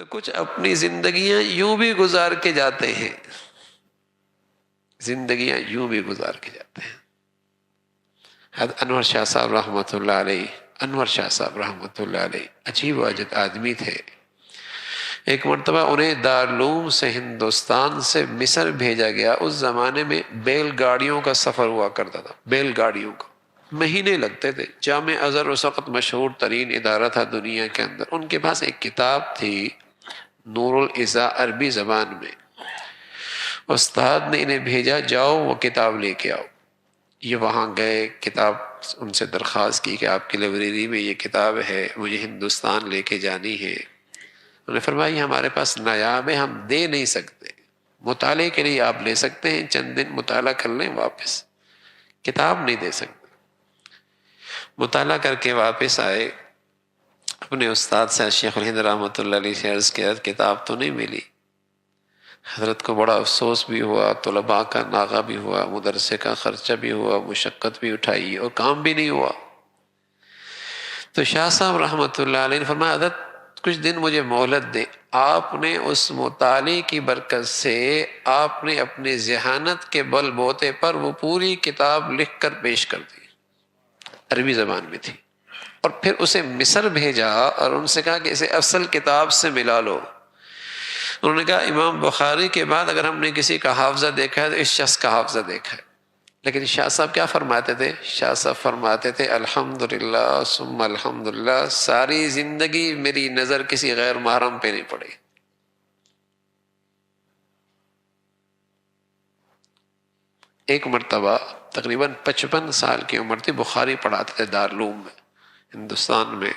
تو کچھ اپنی زندگیاں یوں بھی گزار کے جاتے ہیں، زندگیاں یوں بھی گزار کے جاتے ہیں۔ حضرت انور شاہ صاحب رحمۃ اللہ علیہ، انور شاہ صاحب رحمۃ اللہ علیہ عجیب و عجب آدمی تھے۔ ایک مرتبہ انہیں دارالعلوم سے ہندوستان سے مصر بھیجا گیا۔ اس زمانے میں بیل گاڑیوں کا سفر ہوا کرتا تھا، بیل گاڑیوں کا مہینے لگتے تھے۔ جامع ازہر اس وقت مشہور ترین ادارہ تھا دنیا کے اندر۔ ان کے پاس ایک کتاب تھی نور العزا، عربی زبان میں۔ استاد نے انہیں بھیجا، جاؤ وہ کتاب لے کے آؤ۔ یہ وہاں گئے، کتاب ان سے درخواست کی کہ آپ کی لائبریری میں یہ کتاب ہے، مجھے ہندوستان لے کے جانی ہے۔ انہوں نے فرمایا یہ ہمارے پاس نایاب ہے، ہم دے نہیں سکتے، مطالعے کے لیے آپ لے سکتے ہیں، چند دن مطالعہ کر لیں واپس، کتاب نہیں دے سکتے۔ مطالعہ کر کے واپس آئے، اپنے استاد سے شیخ الہند رحمۃ اللہ علیہ سے عرض کیا کتاب تو نہیں ملی۔ حضرت کو بڑا افسوس بھی ہوا، طلباء کا ناغہ بھی ہوا، مدرسے کا خرچہ بھی ہوا، مشقت بھی اٹھائی اور کام بھی نہیں ہوا۔ تو شاہ صاحب رحمۃ اللہ علیہ نے فرمایا حضرت کچھ دن مجھے مہلت دیں۔ آپ نے اس مطالعے کی برکت سے آپ نے اپنی ذہانت کے بل بوتے پر وہ پوری کتاب لکھ کر پیش کر دی، عربی زبان میں تھی، اور پھر اسے مصر بھیجا اور ان سے کہا کہ اسے اصل کتاب سے ملا لو۔ انہوں نے کہا امام بخاری کے بعد اگر ہم نے کسی کا حافظہ دیکھا ہے تو اس شخص کا حافظہ دیکھا ہے۔ لیکن شاہ صاحب کیا فرماتے تھے؟ شاہ صاحب فرماتے تھے الحمدللہ ثم الحمدللہ، ساری زندگی میری نظر کسی غیر محرم پہ نہیں پڑی۔ ایک مرتبہ تقریباً 55 سال کی عمر تھی، بخاری پڑھاتے تھے دارالعلوم میں ہندوستان میں،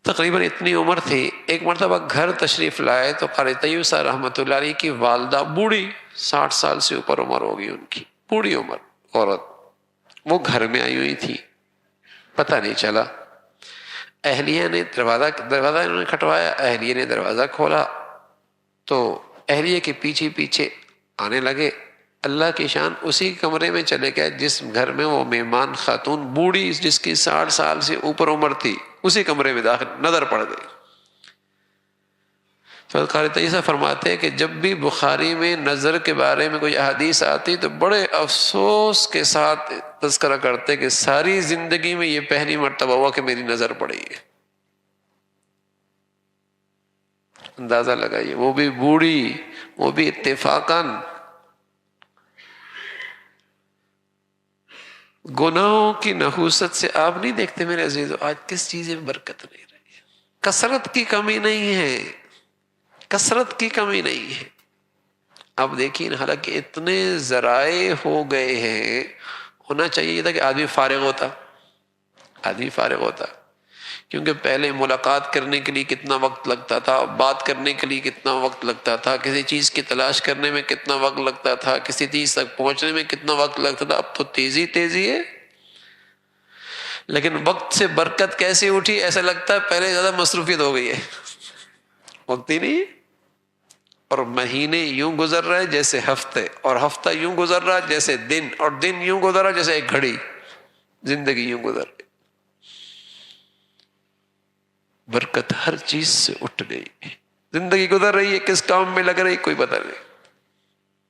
تقریباً اتنی عمر تھی۔ ایک مرتبہ گھر تشریف لائے تو قاری طیب صاحب رحمۃ اللہ علیہ کی والدہ بوڑھی، 60 سال سے اوپر عمر ہوگی ان کی، بوڑھی عمر عورت، وہ گھر میں آئی ہوئی تھی، پتہ نہیں چلا۔ اہلیہ نے دروازہ انہوں نے کھٹوایا، اہلیہ نے دروازہ کھولا تو اہلیہ کے پیچھے پیچھے آنے لگے۔ اللہ کی شان اسی کمرے میں چلے گئے جس گھر میں وہ مہمان خاتون بوڑھی جس کی 60 سال سے اوپر عمر تھی، اسی کمرے میں داخل نظر پڑ گئی۔ تو قاری طیب صاحب فرماتے ہیں کہ جب بھی بخاری میں نظر کے بارے میں کوئی احادیث آتی تو بڑے افسوس کے ساتھ تذکرہ کرتے کہ ساری زندگی میں یہ پہلی مرتبہ ہوا کہ میری نظر پڑی ہے۔ اندازہ لگائیے، وہ بھی بوڑھی، وہ بھی اتفاقاً۔ گناہوں کی نحوست سے آپ نہیں دیکھتے میرے عزیزو آج کس چیز میں برکت نہیں رہی ہے؟ کثرت کی کمی نہیں ہے، کثرت کی کمی نہیں ہے۔ اب دیکھیں حالانکہ اتنے ذرائع ہو گئے ہیں، ہونا چاہیے تھا کہ آدمی فارغ ہوتا، آدمی فارغ ہوتا، کیونکہ پہلے ملاقات کرنے کے لیے کتنا وقت لگتا تھا، بات کرنے کے لیے کتنا وقت لگتا تھا، کسی چیز کی تلاش کرنے میں کتنا وقت لگتا تھا، کسی چیز تک پہنچنے میں کتنا وقت لگتا تھا۔ اب تو تیزی تیزی ہے، لیکن وقت سے برکت کیسے اٹھی؟ ایسا لگتا ہے پہلے زیادہ مصروفیت ہو گئی ہے، وقت ہی نہیں، اور مہینے یوں گزر رہے جیسے ہفتے، اور ہفتہ یوں گزر رہا جیسے دن، اور دن یوں گزر رہا جیسے ایک گھڑی، زندگی یوں گزر رہی۔ برکت ہر چیز سے اٹھ گئی، زندگی گزر رہی ہے، کس کام میں لگ رہی کوئی پتہ نہیں۔